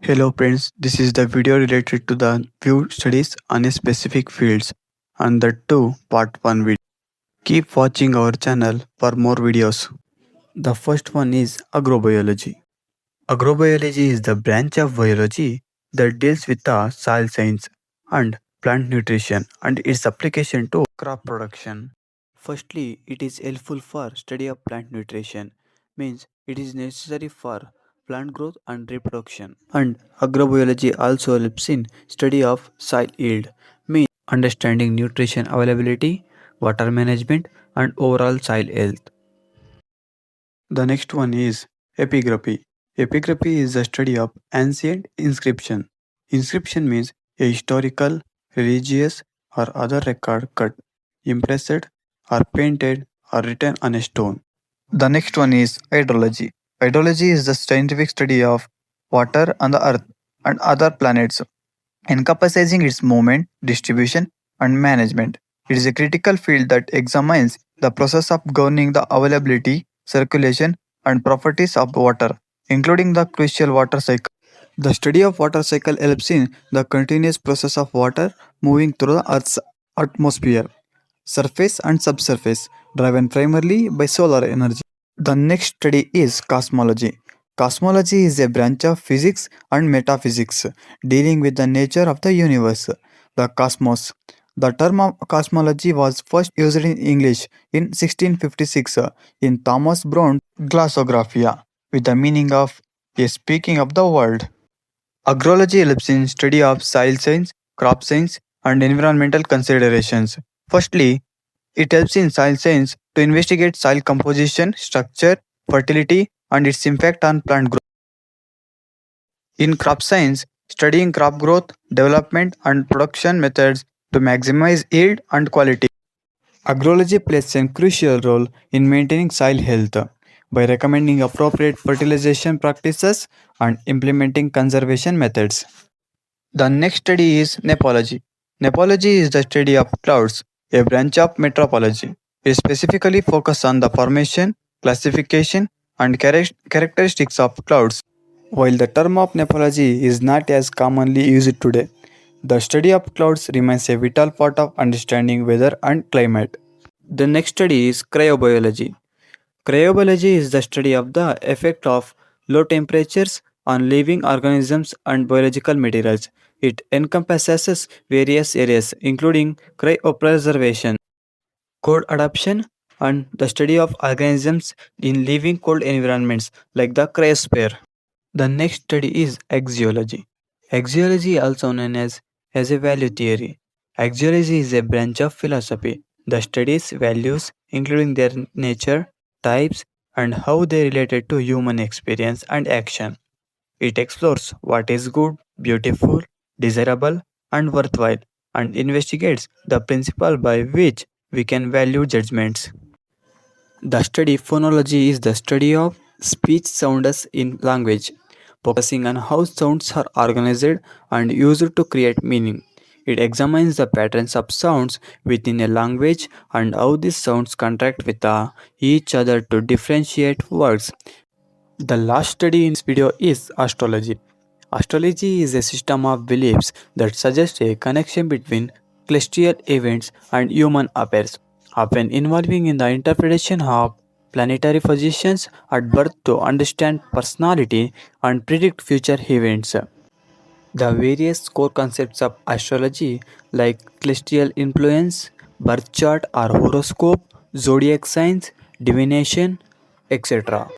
Hello friends, this is the video related to the view studies on a specific fields and the two part 1 video. Keep watching our channel for more videos. The first one is agrobiology. Agrobiology is the branch of biology that deals with the soil science and plant nutrition and its application to crop production. Firstly, it is helpful for study of plant nutrition, means it is necessary for plant growth and reproduction. And agrobiology also helps in study of soil yield, means understanding nutrition availability, water management and overall soil health. The next one is epigraphy. Epigraphy is the study of ancient inscription. Inscription means a historical, religious, or other record cut, impressed, or painted, or written on a stone. The next one is hydrology. Hydrology is the scientific study of water on the earth and other planets, encompassing its movement, distribution, and management. It is a critical field that examines the process of governing the availability, circulation, and properties of water, including the crucial water cycle. The study of water cycle helps in the continuous process of water moving through the Earth's atmosphere, surface and subsurface, driven primarily by solar energy. The next study is cosmology. Cosmology is a branch of physics and metaphysics dealing with the nature of the universe, the cosmos. The term of cosmology was first used in English in 1656 in Thomas Brown's Glossographia with the meaning of a speaking of the world. Agrology helps in study of soil science, crop science, and environmental considerations. Firstly, it helps in soil science to investigate soil composition, structure, fertility, and its impact on plant growth. In crop science, studying crop growth, development, and production methods to maximize yield and quality. Agrology plays a crucial role in maintaining soil health by recommending appropriate fertilization practices and implementing conservation methods. The next study is nepology. Nepology is the study of clouds, a branch of meteorology. It specifically focuses on the formation, classification, and characteristics of clouds. While the term of nepology is not as commonly used today, the study of clouds remains a vital part of understanding weather and climate. The next study is cryobiology. Cryobiology is the study of the effect of low temperatures on living organisms and biological materials. It encompasses various areas including cryopreservation, cold adaptation, and the study of organisms in living cold environments like the cryosphere. The next study is axiology. Axiology, also known as a value theory. Axiology is a branch of philosophy that studies values, including their nature, types, and how they related to human experience and action. It explores what is good, beautiful, desirable, and worthwhile, and investigates the principle by which we can value judgments. The study phonology is the study of speech sounds in language, focusing on how sounds are organized and used to create meaning. It examines the patterns of sounds within a language and how these sounds contract with each other to differentiate words. The last study in this video is astrology. Astrology is a system of beliefs that suggest a connection between celestial events and human affairs, often involving in the interpretation of planetary positions at birth to understand personality and predict future events. The various core concepts of astrology, like celestial influence, birth chart or horoscope, zodiac signs, divination, etc.,